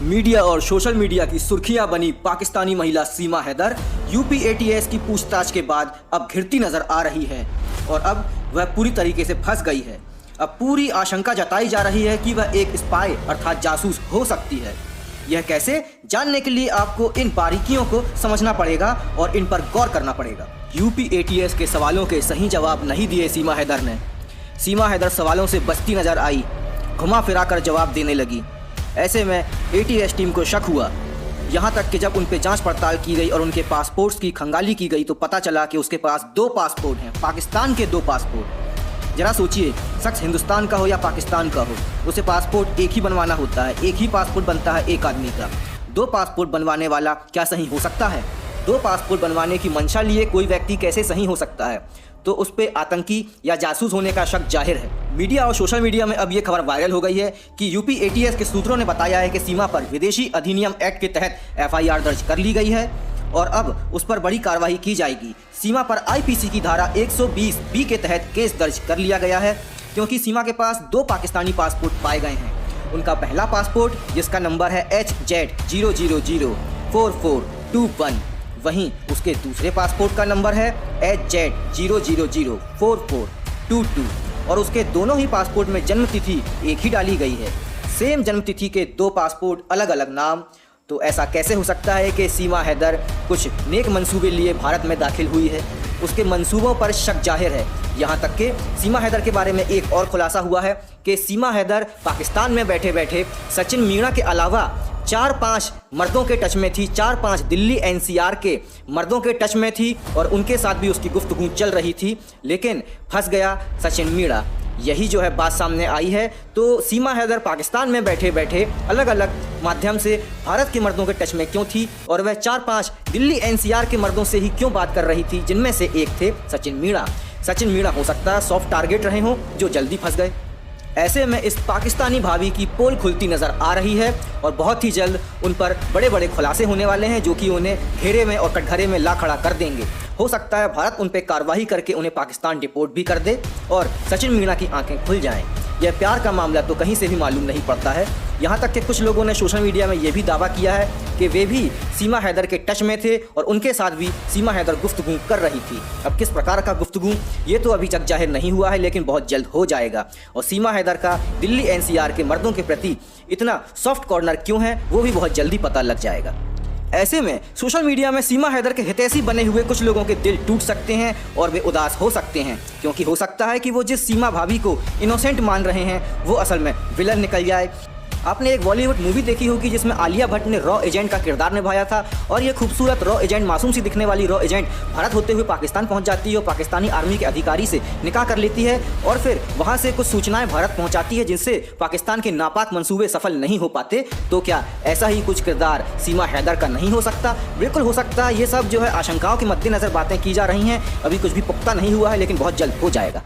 Media और social media की सुर्खियां बनी पाकिस्तानी महिला सीमा हैदर यूपी एटीएस की पूछताछ के बाद अब घिरती नजर आ रही है और अब वह पूरी तरीके से फंस गई है। अब पूरी आशंका जताई जा रही है कि वह एक स्पाई अर्थात जासूस हो सकती है। यह कैसे, जानने के लिए आपको इन बारीकियों को समझना पड़ेगा और इन पर गौर करना पड़ेगा। यूपी एटीएस के सवालों के सही जवाब नहीं दिए सीमा हैदर ने। सीमा हैदर सवालों से बचती नजर आई, घुमा फिरा कर जवाब देने लगी। ऐसे में एटीएस टीम को शक हुआ, यहाँ तक कि जब उन पे जांच पड़ताल की गई और उनके पासपोर्ट्स की खंगाली की गई तो पता चला कि उसके पास 2 पासपोर्ट हैं, पाकिस्तान के 2 पासपोर्ट। जरा सोचिए, शख्स हिंदुस्तान का हो या पाकिस्तान का हो, उसे पासपोर्ट एक ही बनवाना होता है, एक ही पासपोर्ट बनता है एक आदमी का। 2 पासपोर्ट बनवाने वाला क्या सही हो सकता है? 2 पासपोर्ट बनवाने की मंशा लिए कोई व्यक्ति कैसे सही हो सकता है? तो उस पर आतंकी या जासूस होने का शक जाहिर है। मीडिया और सोशल मीडिया में अब ये खबर वायरल हो गई है कि यूपी एटीएस के सूत्रों ने बताया है कि सीमा पर विदेशी अधिनियम एक्ट के तहत एफआईआर दर्ज कर ली गई है और अब उस पर बड़ी कार्रवाई की जाएगी। सीमा पर आईपीसी की धारा 120 बी के तहत केस दर्ज कर लिया गया है क्योंकि सीमा के पास 2 पाकिस्तानी पासपोर्ट पाए गए हैं। उनका पहला पासपोर्ट, जिसका नंबर है HZ0004421, वहीं उसके दूसरे पासपोर्ट का नंबर है HZ0004422 और उसके दोनों ही पासपोर्ट में जन्म तिथि एक ही डाली गई है। सेम जन्म तिथि के 2 पासपोर्ट, अलग अलग नाम। तो ऐसा कैसे हो सकता है कि सीमा हैदर कुछ नेक मंसूबे लिए भारत में दाखिल हुई है? उसके मंसूबों पर शक जाहिर है। यहाँ तक कि सीमा हैदर के बारे में एक और खुलासा हुआ है कि सीमा हैदर पाकिस्तान में बैठे बैठे सचिन मीणा के अलावा 4-5 मर्दों के टच में थी, 4-5 दिल्ली एनसीआर के मर्दों के टच में थी और उनके साथ भी उसकी गुफ्तगू चल रही थी, लेकिन फंस गया सचिन मीणा। यही जो है बात सामने आई है। तो सीमा हैदर पाकिस्तान में बैठे बैठे अलग अलग माध्यम से भारत के मर्दों के टच में क्यों थी और वह 4-5 दिल्ली एनसीआर के मर्दों से ही क्यों बात कर रही थी, जिनमें से एक थे सचिन मीणा। सचिन मीणा हो सकता है सॉफ्ट टारगेट रहे हों जो जल्दी फंस गए। ऐसे में इस पाकिस्तानी भाभी की पोल खुलती नज़र आ रही है और बहुत ही जल्द उन पर बड़े बड़े खुलासे होने वाले हैं जो कि उन्हें घेरे में और कटघरे में ला खड़ा कर देंगे। हो सकता है भारत उन पर कार्रवाई करके उन्हें पाकिस्तान डिपोर्ट भी कर दे और सचिन मीणा की आंखें खुल जाएं। यह प्यार का मामला तो कहीं से भी मालूम नहीं पड़ता है। यहाँ तक कि कुछ लोगों ने सोशल मीडिया में यह भी दावा किया है कि वे भी सीमा हैदर के टच में थे और उनके साथ भी सीमा हैदर गुफ्तगू कर रही थी। अब किस प्रकार का गुफ्तगू, ये तो अभी तक जाहिर नहीं हुआ है, लेकिन बहुत जल्द हो जाएगा। और सीमा हैदर का दिल्ली एनसीआर के मर्दों के प्रति इतना सॉफ्ट कॉर्नर क्यों है, वो भी बहुत जल्दी पता लग जाएगा। ऐसे में सोशल मीडिया में सीमा हैदर के हितैषी बने हुए कुछ लोगों के दिल टूट सकते हैं और वे उदास हो सकते हैं, क्योंकि हो सकता है कि वो जिस सीमा भाभी को इनोसेंट मान रहे हैं वो असल में विलन निकल जाए। आपने एक बॉलीवुड मूवी देखी होगी जिसमें आलिया भट्ट ने रॉ एजेंट का किरदार निभाया था और ये खूबसूरत रॉ एजेंट, मासूम सी दिखने वाली रॉ एजेंट भारत होते हुए पाकिस्तान पहुंच जाती है और पाकिस्तानी आर्मी के अधिकारी से निकाह कर लेती है और फिर वहां से कुछ सूचनाएं भारत पहुंचाती है जिनसे पाकिस्तान के नापाक मंसूबे सफल नहीं हो पाते। तो क्या ऐसा ही कुछ किरदार सीमा हैदर का नहीं हो सकता? बिल्कुल हो सकता है। ये सब जो है आशंकाओं के मद्देनजर बातें की जा रही हैं, अभी कुछ भी पुख्ता नहीं हुआ है, लेकिन बहुत जल्द हो जाएगा।